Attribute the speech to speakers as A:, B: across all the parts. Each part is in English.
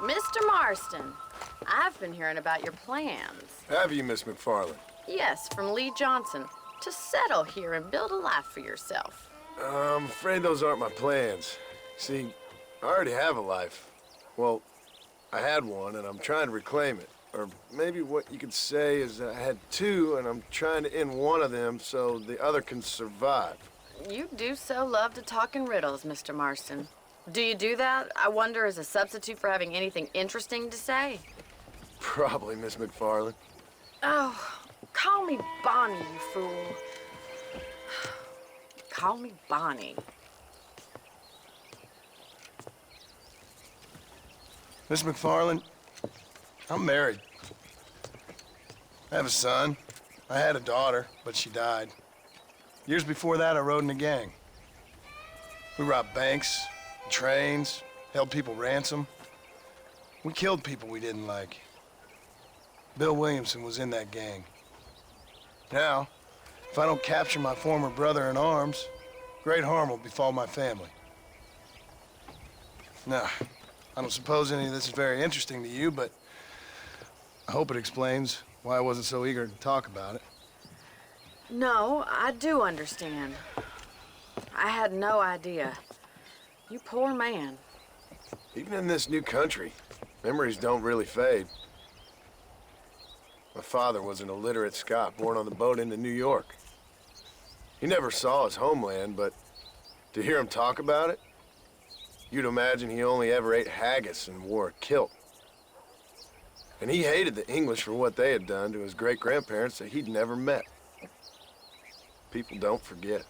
A: Mr. Marston, I've been hearing about your plans.
B: Have you, Miss McFarland?
A: Yes, from Lee Johnson, to settle here and build a life for yourself.
B: I'm afraid those aren't my plans. See, I already have a life. Well, I had one, and I'm trying to reclaim it. Or maybe what you could say is that I had two, and I'm trying to end one of them so the other can survive.
A: You do so love to talk in riddles, Mr. Marston. Do you do that, I wonder, as a substitute for having anything interesting to say?
B: Probably, Miss McFarland.
A: Oh, call me Bonnie, you fool. Call me Bonnie.
C: Miss McFarland, I'm married. I have a son. I had a daughter, but she died. Years before that, I rode in a gang. We robbed banks, trains, held people ransom. We killed people we didn't like. Bill Williamson was in that gang. Now, if I don't capture my former brother in arms, great harm will befall my family. Now, I don't suppose any of this is very interesting to you, but I hope it explains why I wasn't so eager to talk about it.
A: No, I do understand. I had no idea. You poor man.
B: Even in this new country, memories don't really fade. My father was an illiterate Scot born on the boat into New York. He never saw his homeland, but to hear him talk about it, you'd imagine he only ever ate haggis and wore a kilt. And he hated the English for what they had done to his great-grandparents that he'd never met. People don't forget.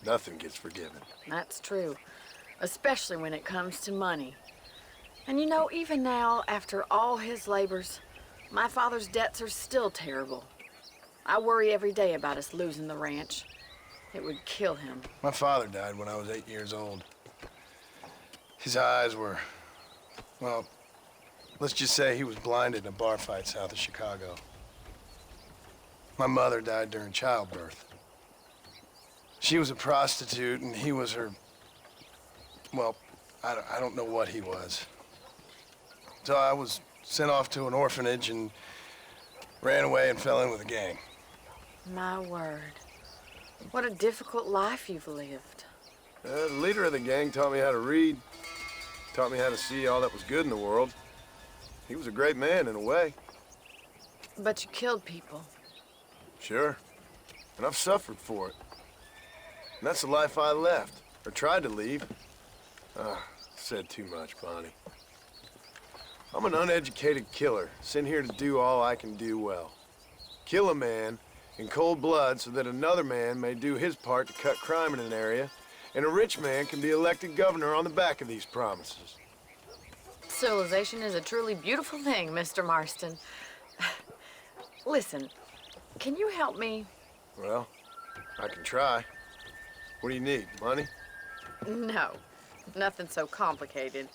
B: Nothing gets forgiven.
A: That's true, especially when it comes to money. And you know, even now, after all his labors, my father's debts are still terrible. I worry every day about us losing the ranch. It would kill him.
C: My father died when I was 8 years old. His eyes were, well, let's just say he was blinded in a bar fight south of Chicago. My mother died during childbirth. She was a prostitute, and he was her, well, I don't know what he was. So I was sent off to an orphanage and ran away and fell in with a gang.
A: My word. What a difficult life you've lived.
B: The leader of the gang taught me how to read, taught me how to see all that was good in the world. He was a great man in a way.
A: But you killed people.
B: Sure. And I've suffered for it. And that's the life I left, or tried to leave. Said too much, Bonnie. I'm an uneducated killer, sent here to do all I can do well. Kill a man in cold blood so that another man may do his part to cut crime in an area, and a rich man can be elected governor on the back of these promises.
A: Civilization is a truly beautiful thing, Mr. Marston. Listen, can you help me?
B: Well, I can try. What do you need, money?
A: No, nothing so complicated.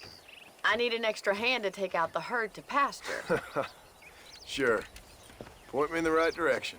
A: I need an extra hand to take out the herd to pasture.
B: Sure. Point me in the right direction.